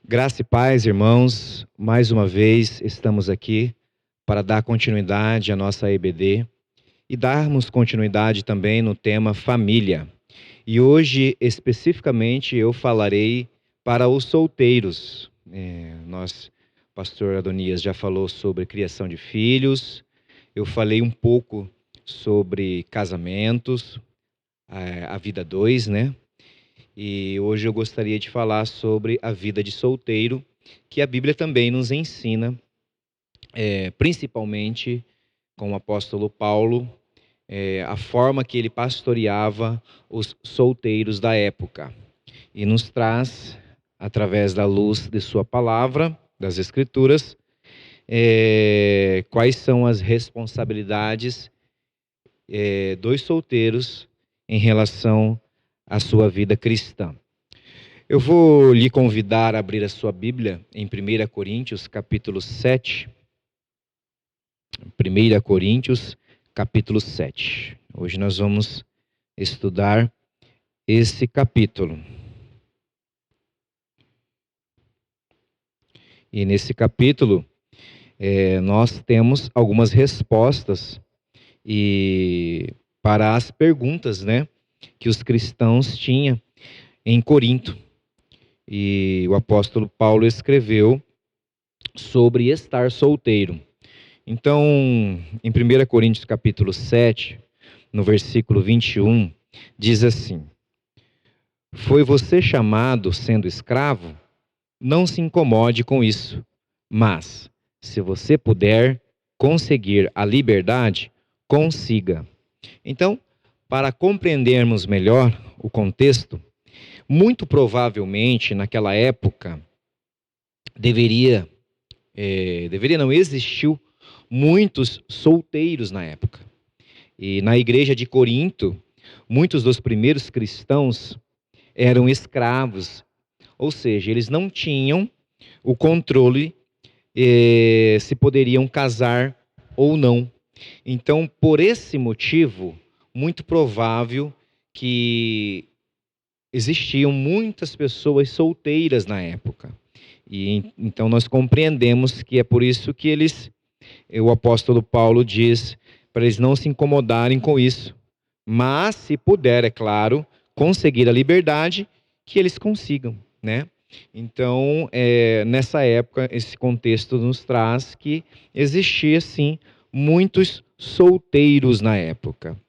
Graça e paz, irmãos. Mais uma vez estamos aqui para dar continuidade à nossa EBD e darmos continuidade também no tema família. E hoje, especificamente, eu falarei para os solteiros. Pastor Adonias já falou sobre criação de filhos, eu falei um pouco sobre casamentos, a vida dois, né? E hoje eu gostaria de falar sobre a vida de solteiro, que a Bíblia também nos ensina, principalmente com o apóstolo Paulo, a forma que ele pastoreava os solteiros da época. E nos traz, através da luz de sua palavra, das Escrituras, quais são as responsabilidades dos solteiros em relação à sua vida cristã. Eu vou lhe convidar a abrir a sua Bíblia em 1 Coríntios, capítulo 7. 1 Coríntios, capítulo 7. Hoje nós vamos estudar esse capítulo. E nesse capítulo, nós temos algumas respostas para as perguntas, né, que os cristãos tinham em Corinto. E o apóstolo Paulo escreveu sobre estar solteiro. Então, em 1 Coríntios capítulo 7, no versículo 21, diz assim: Foi você chamado sendo escravo? Não se incomode com isso, mas, se você puder conseguir a liberdade, consiga. Então, para compreendermos melhor o contexto, muito provavelmente naquela época deveria não existiu muitos solteiros na época. E na igreja de Corinto, muitos dos primeiros cristãos eram escravos, ou seja, eles não tinham o controle se poderiam casar ou não. Então, por esse motivo, muito provável que existiam muitas pessoas solteiras na época. E então nós compreendemos que é por isso que o apóstolo Paulo diz para eles não se incomodarem com isso, mas se puder, é claro, conseguir a liberdade, que eles consigam, né? Então, nessa época, esse contexto nos traz que existia, sim, muitos solteiros na época.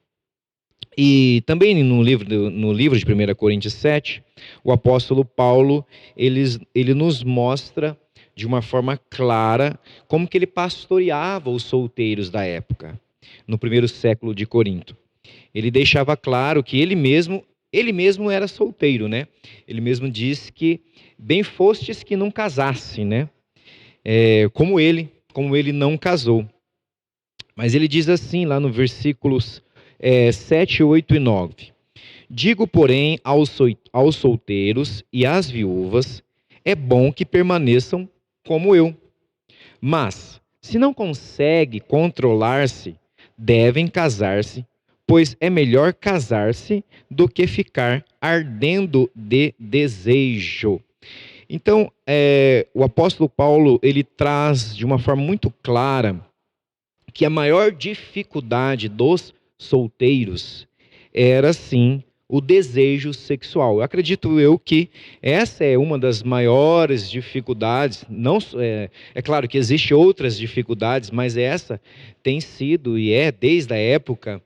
E também no livro de 1 Coríntios 7, o apóstolo Paulo, ele nos mostra de uma forma clara como que ele pastoreava os solteiros da época, no primeiro século de Corinto. Ele deixava claro que ele mesmo era solteiro, né? Ele mesmo diz que bem fostes que não casasse, né? Como ele não casou. Mas ele diz assim lá no versículos 7, 8 e 9. Digo, porém, aos solteiros e às viúvas, é bom que permaneçam como eu. Mas, se não consegue controlar-se, devem casar-se, pois é melhor casar-se do que ficar ardendo de desejo. Então, o apóstolo Paulo, ele traz de uma forma muito clara que a maior dificuldade dos solteiros era, sim, o desejo sexual. Eu acredito que essa é uma das maiores dificuldades. Não, é claro que existem outras dificuldades, mas essa tem sido e desde a época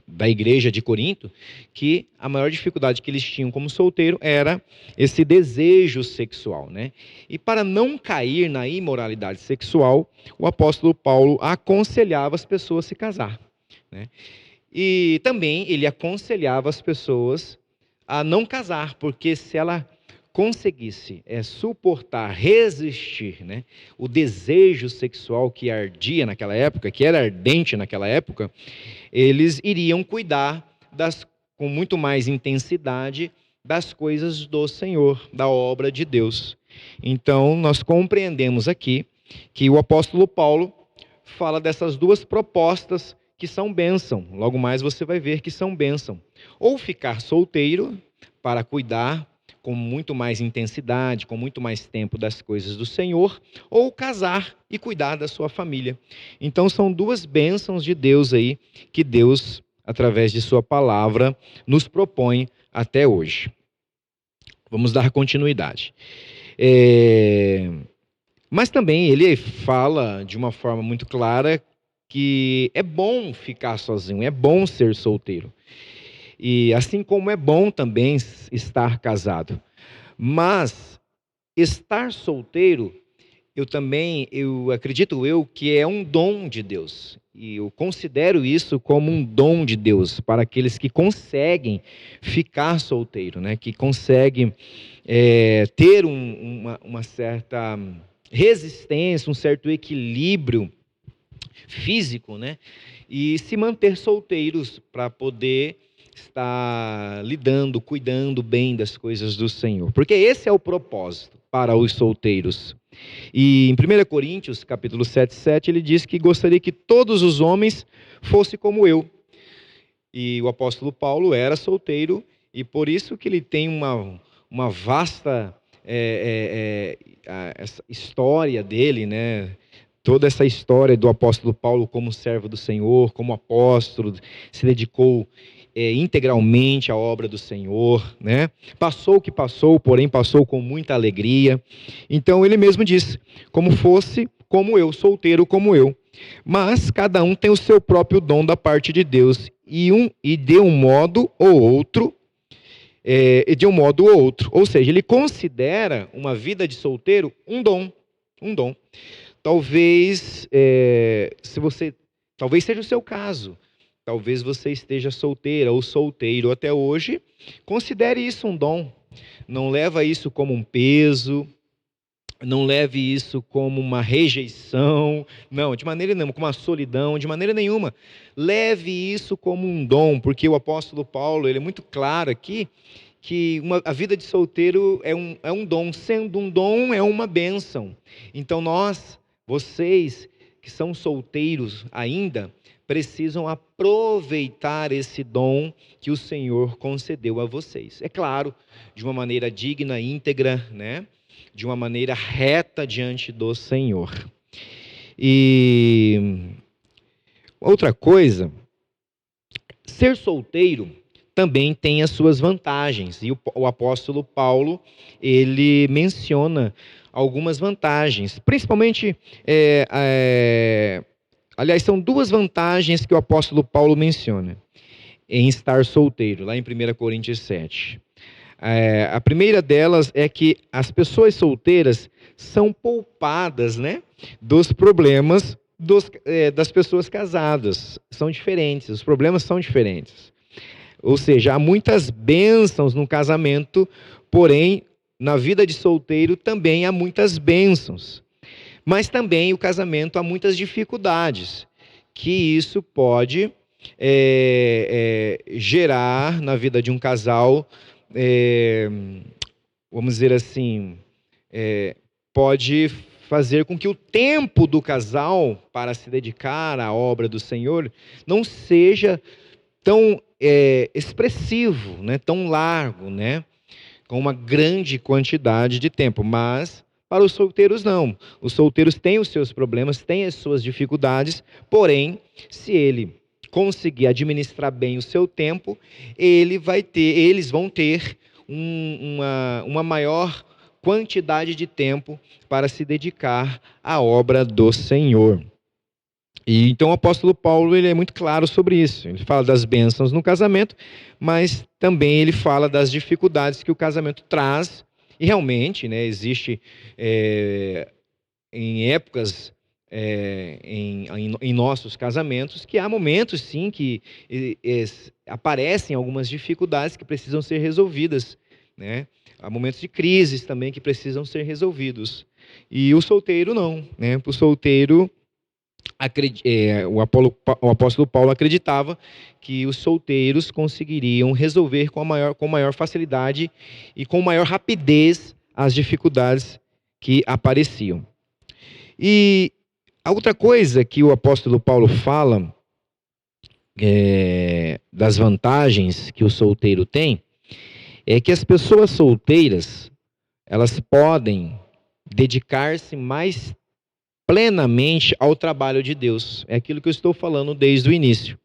da igreja de Corinto, que a maior dificuldade que eles tinham como solteiro era esse desejo sexual, né? E para não cair na imoralidade sexual, o apóstolo Paulo aconselhava as pessoas a se casar, né? E também ele aconselhava as pessoas a não casar, porque se ela conseguisse suportar, resistir, né, o desejo sexual que ardia naquela época, que era ardente naquela época, eles iriam cuidar com muito mais intensidade das coisas do Senhor, da obra de Deus. Então, nós compreendemos aqui que o apóstolo Paulo fala dessas duas propostas que são bênção. Logo mais você vai ver que são bênção. Ou ficar solteiro para cuidar com muito mais intensidade, com muito mais tempo das coisas do Senhor, ou casar e cuidar da sua família. Então são duas bênçãos de Deus aí, que Deus, através de sua palavra, nos propõe até hoje. Vamos dar continuidade. Mas também ele fala de uma forma muito clara que é bom ficar sozinho, é bom ser solteiro. E assim como é bom também estar casado. Mas estar solteiro, eu acredito que é um dom de Deus. E eu considero isso como um dom de Deus para aqueles que conseguem ficar solteiro, né? Que conseguem ter uma certa resistência, um certo equilíbrio físico, né? E se manter solteiros para poder estar lidando, cuidando bem das coisas do Senhor. Porque esse é o propósito para os solteiros. E em 1 Coríntios, capítulo 7, ele diz que gostaria que todos os homens fossem como eu. E o apóstolo Paulo era solteiro, e por isso que ele tem uma vasta essa história dele, né? Toda essa história do apóstolo Paulo como servo do Senhor, como apóstolo, se dedicou integralmente à obra do Senhor, né? Passou o que passou, porém passou com muita alegria. Então ele mesmo disse, como fosse como eu, solteiro como eu. Mas cada um tem o seu próprio dom da parte de Deus, e de um modo ou outro, ou seja, ele considera uma vida de solteiro um dom. Talvez, talvez seja o seu caso. Talvez você esteja solteira ou solteiro até hoje. Considere isso um dom. Não leva isso como um peso. Não leve isso como uma rejeição. Não, de maneira nenhuma, como uma solidão, de maneira nenhuma. Leve isso como um dom, porque o apóstolo Paulo, ele é muito claro aqui, que a vida de solteiro é um dom. Sendo um dom, é uma bênção. Então vocês que são solteiros ainda, precisam aproveitar esse dom que o Senhor concedeu a vocês. É claro, de uma maneira digna, íntegra, né? De uma maneira reta diante do Senhor. E outra coisa, ser solteiro também tem as suas vantagens. E o apóstolo Paulo, ele menciona algumas vantagens. Principalmente, aliás, são duas vantagens que o apóstolo Paulo menciona em estar solteiro, lá em 1 Coríntios 7. A primeira delas é que as pessoas solteiras são poupadas, né, dos problemas das pessoas casadas. São diferentes, os problemas são diferentes. Ou seja, há muitas bênçãos no casamento, porém, na vida de solteiro também há muitas bênçãos. Mas também o casamento há muitas dificuldades, que isso pode gerar na vida de um casal, vamos dizer assim, pode fazer com que o tempo do casal para se dedicar à obra do Senhor não seja tão expressivo, né, tão largo, né, com uma grande quantidade de tempo. Mas para os solteiros não. Os solteiros têm os seus problemas, têm as suas dificuldades, porém, se ele conseguir administrar bem o seu tempo, eles vão ter uma maior quantidade de tempo para se dedicar à obra do Senhor. E então o apóstolo Paulo, ele é muito claro sobre isso. Ele fala das bênçãos no casamento, mas também ele fala das dificuldades que o casamento traz. E realmente, né, existe em épocas, em nossos casamentos, que há momentos sim que aparecem algumas dificuldades que precisam ser resolvidas, né? Há momentos de crises também que precisam ser resolvidos. E o solteiro não, né? O solteiro, o apóstolo Paulo acreditava que os solteiros conseguiriam resolver com maior facilidade e com maior rapidez as dificuldades que apareciam. E a outra coisa que o apóstolo Paulo fala das vantagens que o solteiro tem é que as pessoas solteiras, elas podem dedicar-se mais plenamente ao trabalho de Deus. É aquilo que eu estou falando desde o início.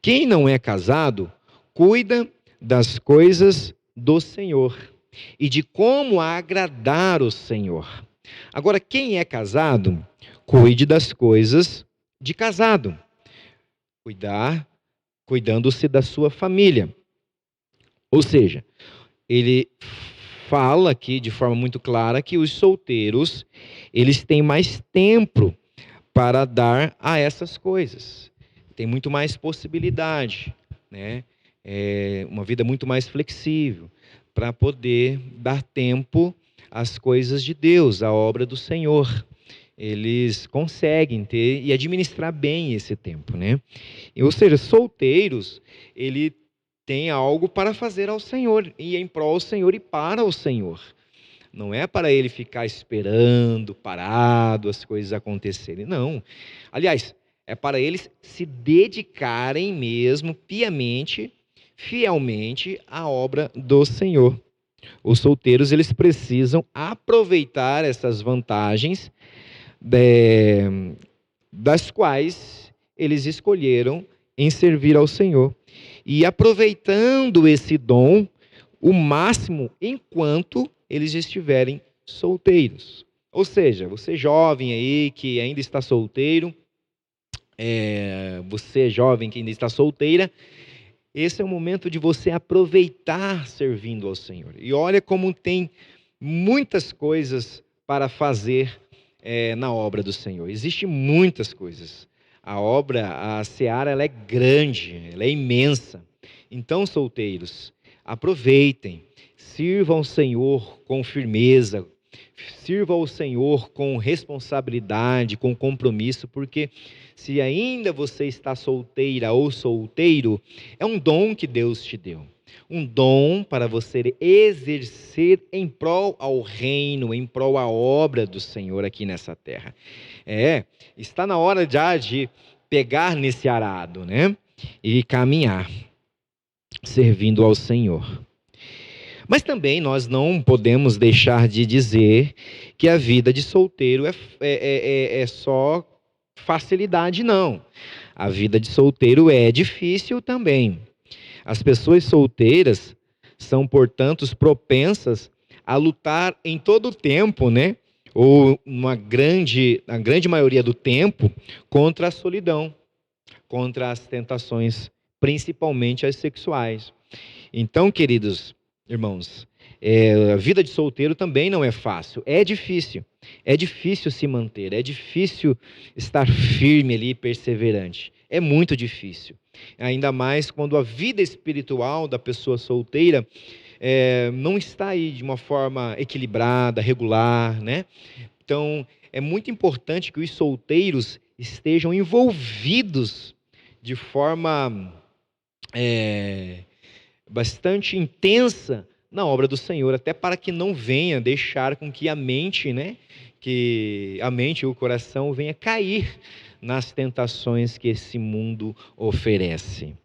Quem não é casado, cuida das coisas do Senhor e de como agradar o Senhor. Agora, quem é casado, cuide das coisas de casado. Cuidando-se da sua família. Ou seja, ele fala aqui de forma muito clara que os solteiros, eles têm mais tempo para dar a essas coisas. Tem muito mais possibilidade, né? Uma vida muito mais flexível para poder dar tempo às coisas de Deus, à obra do Senhor. Eles conseguem ter e administrar bem esse tempo, né? Ou seja, solteiros, ele tem algo para fazer ao Senhor, e em prol do Senhor e para o Senhor. Não é para ele ficar esperando, parado, as coisas acontecerem. Não. Aliás, é para eles se dedicarem mesmo, piamente, fielmente, à obra do Senhor. Os solteiros, eles precisam aproveitar essas vantagens das quais eles escolheram em servir ao Senhor. E aproveitando esse dom, o máximo enquanto eles estiverem solteiros. Ou seja, você jovem aí que ainda está solteiro, você jovem que ainda está solteira, esse é o momento de você aproveitar servindo ao Senhor. E olha como tem muitas coisas para fazer na obra do Senhor. Existem muitas coisas. A seara, ela é grande, ela é imensa. Então, solteiros, aproveitem, sirvam ao Senhor com firmeza, sirvam ao Senhor com responsabilidade, com compromisso, porque se ainda você está solteira ou solteiro, é um dom que Deus te deu. Um dom para você exercer em prol ao reino, em prol à obra do Senhor aqui nessa terra. Está na hora já de pegar nesse arado, né? E caminhar, servindo ao Senhor. Mas também nós não podemos deixar de dizer que a vida de solteiro é só facilidade, não. A vida de solteiro é difícil também. As pessoas solteiras são, portanto, propensas a lutar em todo o tempo, né? Ou na grande maioria do tempo, contra a solidão, contra as tentações, principalmente as sexuais. Então, queridos irmãos, a vida de solteiro também não é fácil, é difícil se manter, é difícil estar firme ali, perseverante, é muito difícil. Ainda mais quando a vida espiritual da pessoa solteira não está aí de uma forma equilibrada, regular, né? Então, é muito importante que os solteiros estejam envolvidos de forma bastante intensa na obra do Senhor, até para que não venha deixar com que a mente, né, que a mente e o coração venha cair nas tentações que esse mundo oferece.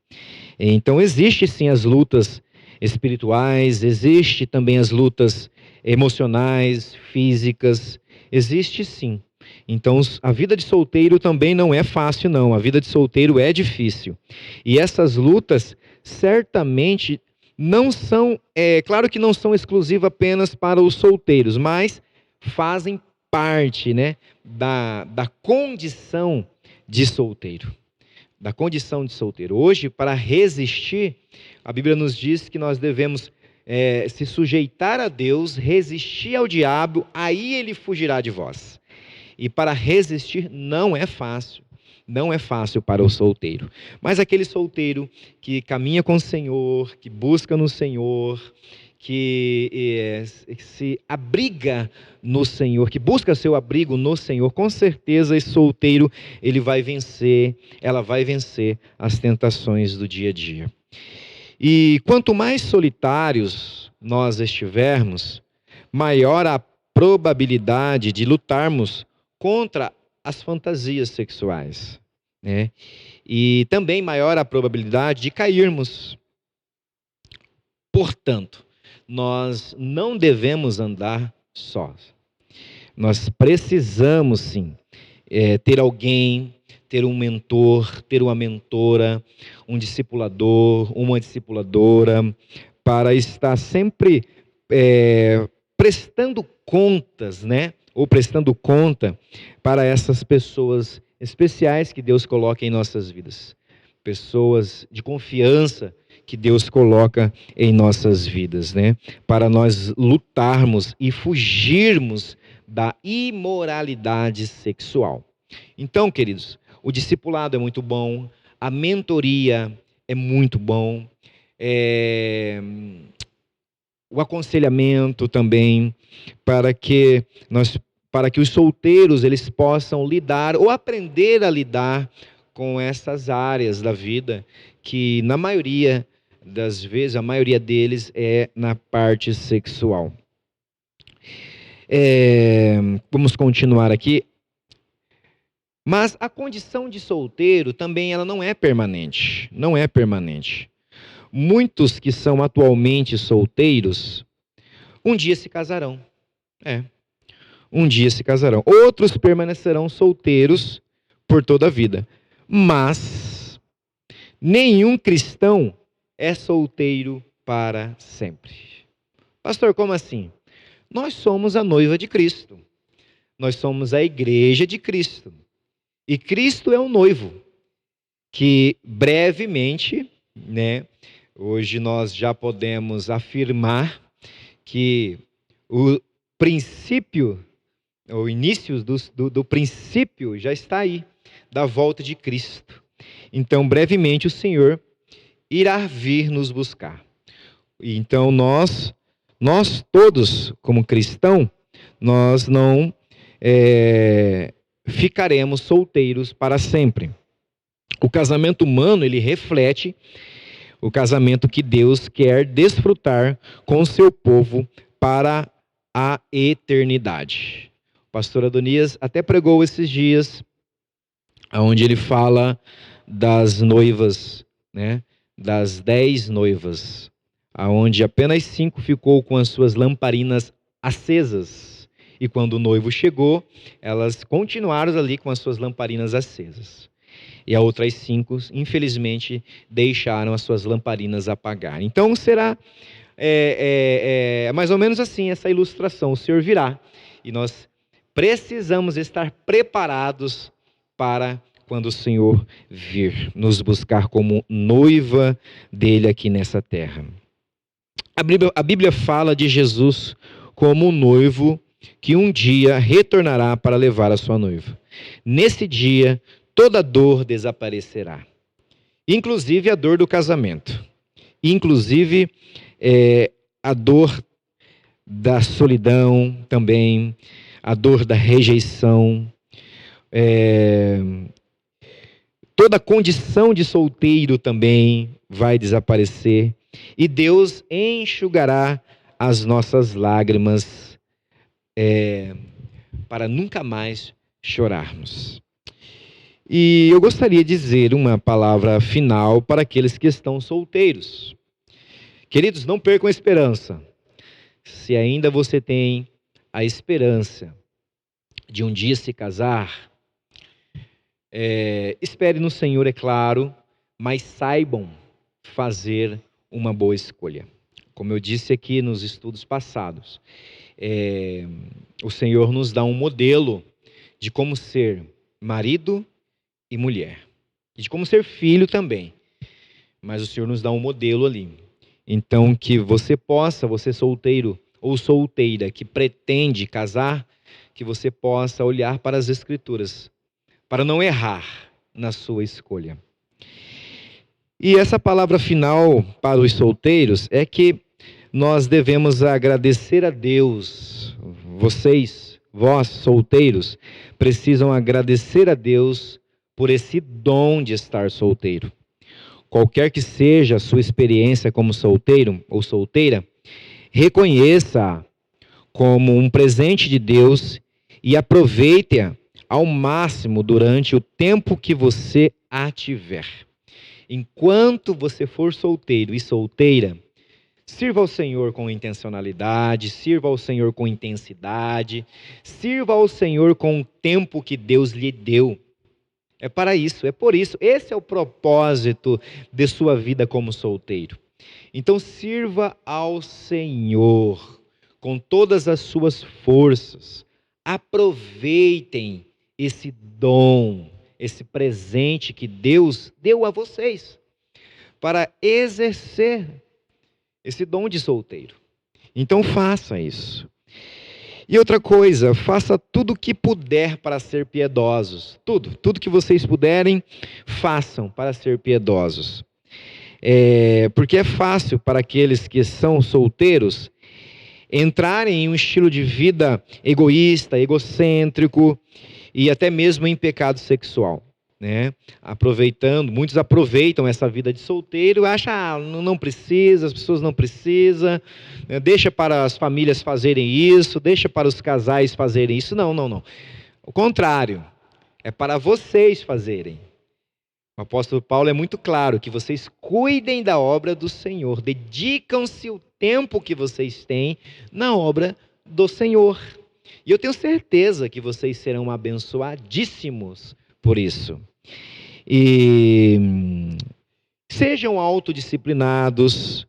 Então, existe sim as lutas espirituais, existe também as lutas emocionais, físicas, existe sim. Então, a vida de solteiro também não é fácil, não. A vida de solteiro é difícil. E essas lutas, certamente, não são, claro que não são exclusivas apenas para os solteiros, mas fazem parte, né, da condição de solteiro. Da condição de solteiro. Hoje, para resistir, a Bíblia nos diz que nós devemos se sujeitar a Deus, resistir ao diabo, aí ele fugirá de vós. E para resistir não é fácil para o solteiro. Mas aquele solteiro que caminha com o Senhor, que busca no Senhor, que se abriga no Senhor, que busca seu abrigo no Senhor, com certeza esse solteiro, ela vai vencer as tentações do dia a dia. E quanto mais solitários nós estivermos, maior a probabilidade de lutarmos contra as fantasias sexuais, né? E também maior a probabilidade de cairmos. Portanto, nós não devemos andar sós. Nós precisamos, sim, ter alguém, ter um mentor, ter uma mentora, um discipulador, uma discipuladora, para estar sempre prestando contas, né? Ou prestando conta para essas pessoas especiais que Deus coloca em nossas vidas. Pessoas de confiança que Deus coloca em nossas vidas, né? Para nós lutarmos e fugirmos da imoralidade sexual. Então, queridos, o discipulado é muito bom, a mentoria é muito bom, o aconselhamento também, para que os solteiros eles possam lidar ou aprender a lidar com essas áreas da vida que na maioria das vezes, a maioria deles é na parte sexual. Vamos continuar aqui. Mas a condição de solteiro também ela não é permanente, não é permanente. Muitos que são atualmente solteiros, um dia se casarão. Um dia se casarão. Outros permanecerão solteiros por toda a vida. Mas nenhum cristão é solteiro para sempre. Pastor, como assim? Nós somos a noiva de Cristo. Nós somos a igreja de Cristo. E Cristo é o noivo, que brevemente, né, hoje nós já podemos afirmar que o princípio, o início do princípio já está aí, da volta de Cristo. Então, brevemente, o Senhor irá vir nos buscar. Então, nós todos, como cristãos, nós não ficaremos solteiros para sempre. O casamento humano, ele reflete o casamento que Deus quer desfrutar com o seu povo para a eternidade. O pastor Adonias até pregou esses dias, onde ele fala das noivas, né? Das 10 noivas, onde apenas 5 ficou com as suas lamparinas acesas. E quando o noivo chegou, elas continuaram ali com as suas lamparinas acesas. E as outras 5, infelizmente, deixaram as suas lamparinas apagar. Então será mais ou menos assim essa ilustração. O Senhor virá e nós precisamos estar preparados para quando o Senhor vir nos buscar como noiva dele aqui nessa terra. A Bíblia fala de Jesus como um noivo que um dia retornará para levar a sua noiva. Nesse dia, toda dor desaparecerá, inclusive a dor do casamento, inclusive a dor da solidão também, a dor da rejeição, toda a condição de solteiro também vai desaparecer, e Deus enxugará as nossas lágrimas para nunca mais chorarmos. E eu gostaria de dizer uma palavra final para aqueles que estão solteiros. Queridos, não percam a esperança. Se ainda você tem a esperança de um dia se casar, espere no Senhor, é claro, mas saibam fazer uma boa escolha. Como eu disse aqui nos estudos passados, o Senhor nos dá um modelo de como ser marido e mulher, e de como ser filho também, mas o Senhor nos dá um modelo ali. Então, que você solteiro ou solteira que pretende casar, que você possa olhar para as Escrituras, para não errar na sua escolha. E essa palavra final para os solteiros é que nós devemos agradecer a Deus. Vós solteiros, precisam agradecer a Deus por esse dom de estar solteiro. Qualquer que seja a sua experiência como solteiro ou solteira, reconheça-a como um presente de Deus e aproveite-a ao máximo durante o tempo que você a tiver. Enquanto você for solteiro e solteira, Sirva ao Senhor com intencionalidade, sirva ao Senhor com intensidade, sirva ao Senhor com o tempo que Deus lhe deu. É para isso, é por isso. Esse é o propósito de sua vida como solteiro. Então, sirva ao Senhor com todas as suas forças. Aproveitem esse dom, esse presente que Deus deu a vocês para exercer esse dom de solteiro. Então, faça isso. E outra coisa, faça tudo o que puder para ser piedosos. Tudo que vocês puderem, façam para ser piedosos. Porque é fácil para aqueles que são solteiros entrarem em um estilo de vida egoísta, egocêntrico e até mesmo em pecado sexual, né? Muitos aproveitam essa vida de solteiro e acham, não precisa, as pessoas não precisam, né? Deixa para as famílias fazerem isso, deixa para os casais fazerem isso. Não. O contrário, é para vocês fazerem. O apóstolo Paulo é muito claro que vocês cuidem da obra do Senhor, dedicam-se o tempo que vocês têm na obra do Senhor. E eu tenho certeza que vocês serão abençoadíssimos por isso. E sejam autodisciplinados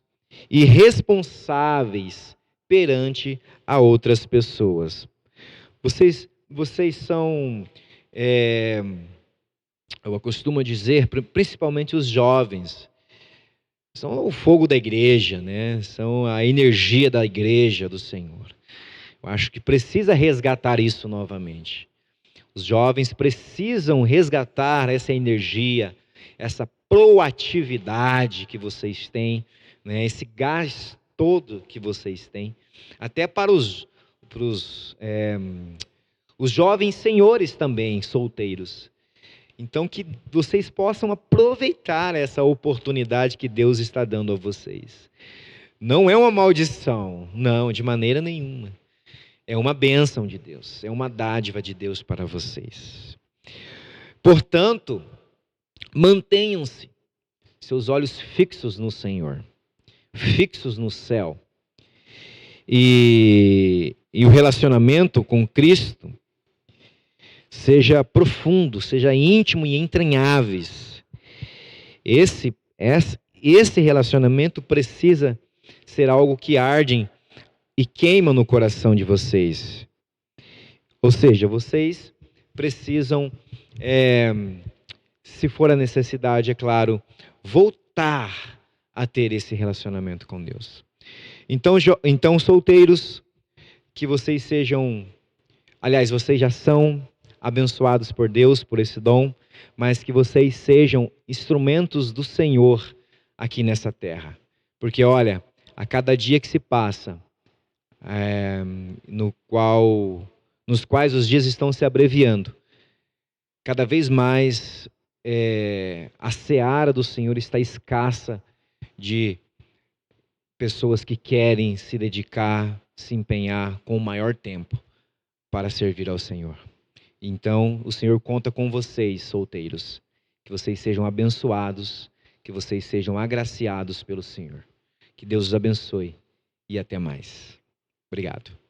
e responsáveis perante a outras pessoas. Vocês são... eu costumo dizer, principalmente os jovens, são o fogo da igreja, né? São a energia da igreja do Senhor. Eu acho que precisa resgatar isso novamente. Os jovens precisam resgatar essa energia, essa proatividade que vocês têm, né? Esse gás todo que vocês têm, até para os jovens senhores também, solteiros. Então, que vocês possam aproveitar essa oportunidade que Deus está dando a vocês. Não é uma maldição, não, de maneira nenhuma. É uma bênção de Deus, é uma dádiva de Deus para vocês. Portanto, mantenham-se, seus olhos fixos no Senhor, fixos no céu. E o relacionamento com Cristo seja profundo, seja íntimo e entranháveis. Esse relacionamento precisa ser algo que arde e queima no coração de vocês. Ou seja, vocês precisam, se for a necessidade, é claro, voltar a ter esse relacionamento com Deus. Então, solteiros, que vocês sejam, aliás, vocês já são abençoados por Deus, por esse dom, mas que vocês sejam instrumentos do Senhor aqui nessa terra. Porque, olha, a cada dia que se passa, nos quais os dias estão se abreviando, cada vez mais a seara do Senhor está escassa de pessoas que querem se dedicar, se empenhar com o maior tempo para servir ao Senhor. Então, o Senhor conta com vocês, solteiros, que vocês sejam abençoados, que vocês sejam agraciados pelo Senhor. Que Deus os abençoe e até mais. Obrigado.